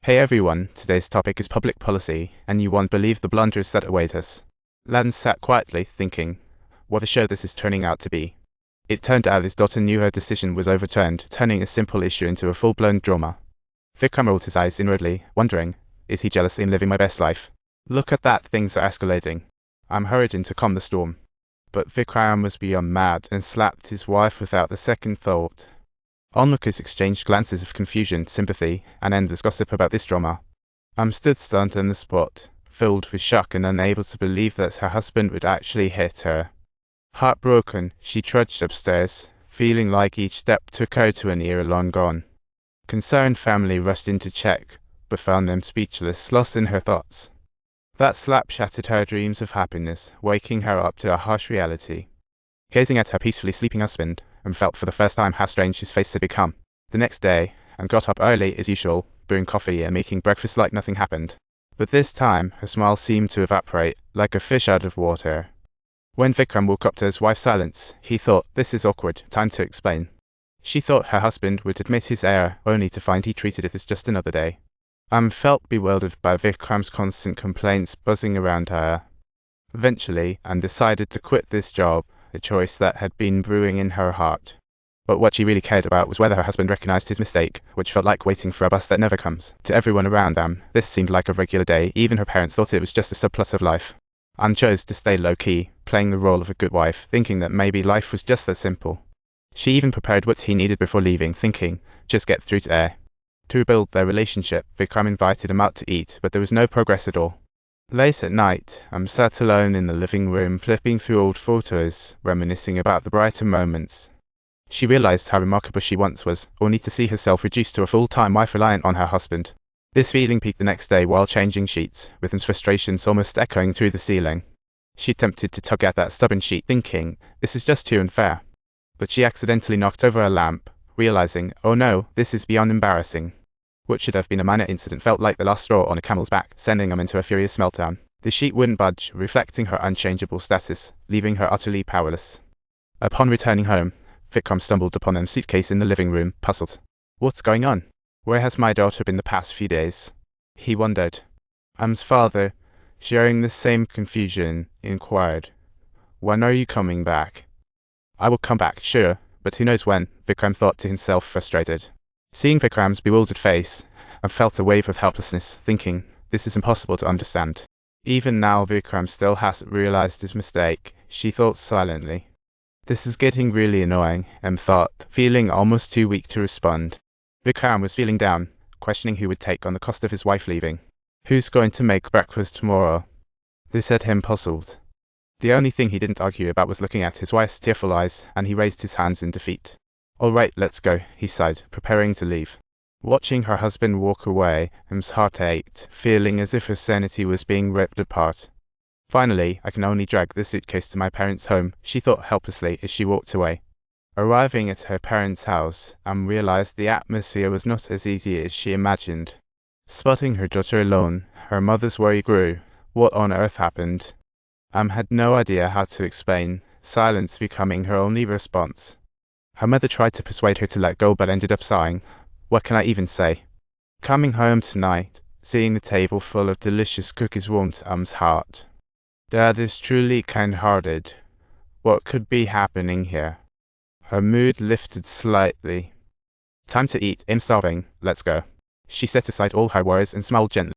Hey everyone, today's topic is public policy, and you won't believe the blunders that await us. Lan sat quietly, thinking, what a show this is turning out to be. It turned out his daughter knew her decision was overturned, turning a simple issue into a full-blown drama. Vikram rolled his eyes inwardly, wondering, is he jealous in living my best life? Look at that, things are escalating. I'm hurried in to calm the storm. But Vikram was beyond mad and slapped his wife without a second thought. Onlookers exchanged glances of confusion, sympathy, and endless gossip about this drama. Stood stunned on the spot, filled with shock and unable to believe that her husband would actually hit her. Heartbroken, she trudged upstairs, feeling like each step took her to an era long gone. Concerned family rushed in to check, but found them speechless, lost in her thoughts. That slap shattered her dreams of happiness, waking her up to a harsh reality. Gazing at her peacefully sleeping husband, felt for the first time how strange his face had become. The next day, got up early as usual, brewing coffee and making breakfast like nothing happened. But this time, her smile seemed to evaporate, like a fish out of water. When Vikram woke up to his wife's silence, he thought, this is awkward, time to explain. She thought her husband would admit his error, only to find he treated it as just another day. Felt bewildered by Vikram's constant complaints buzzing around her. Eventually, decided to quit this job, a choice that had been brewing in her heart. But what she really cared about was whether her husband recognized his mistake, which felt like waiting for a bus that never comes. To everyone around them, this seemed like a regular day. Even her parents thought it was just a subplot of life. Anne chose to stay low-key, playing the role of a good wife, thinking that maybe life was just that simple. She even prepared what he needed before leaving, thinking, just get through to air. To rebuild their relationship, Vikram invited him out to eat, but there was no progress at all. Late at night, sat alone in the living room, flipping through old photos, reminiscing about the brighter moments. She realized how remarkable she once was, only to see herself reduced to a full-time wife reliant on her husband. This feeling peaked the next day while changing sheets, with his frustrations almost echoing through the ceiling. She attempted to tug at that stubborn sheet, thinking, this is just too unfair. But she accidentally knocked over a lamp, realizing, oh no, this is beyond embarrassing. What should have been a minor incident felt like the last straw on a camel's back, sending him into a furious meltdown. The sheet wouldn't budge, reflecting her unchangeable status, leaving her utterly powerless. Upon returning home, Vikram stumbled upon a suitcase in the living room, puzzled. What's going on? Where has my daughter been the past few days? He wondered. Am's father, sharing the same confusion, inquired, when are you coming back? I will come back, sure, but who knows when, Vikram thought to himself, frustrated. Seeing Vikram's bewildered face, I felt a wave of helplessness, thinking, this is impossible to understand. Even now Vikram still hasn't realized his mistake, she thought silently. This is getting really annoying, thought, feeling almost too weak to respond. Vikram was feeling down, questioning who would take on the cost of his wife leaving. Who's going to make breakfast tomorrow? This had him puzzled. The only thing he didn't argue about was looking at his wife's tearful eyes, and he raised his hands in defeat. All right, let's go, he sighed, preparing to leave. Watching her husband walk away, M's heart ached, feeling as if her sanity was being ripped apart. Finally, I can only drag the suitcase to my parents' home, she thought helplessly as she walked away. Arriving at her parents' house, realized the atmosphere was not as easy as she imagined. Spotting her daughter alone, her mother's worry grew. What on earth happened? Had no idea how to explain, silence becoming her only response. Her mother tried to persuade her to let go but ended up sighing. What can I even say? Coming home tonight, seeing the table full of delicious cookies warmed Am's heart. Dad is truly kind-hearted. What could be happening here? Her mood lifted slightly. Time to eat, I'm starving, let's go. She set aside all her worries and smiled gently.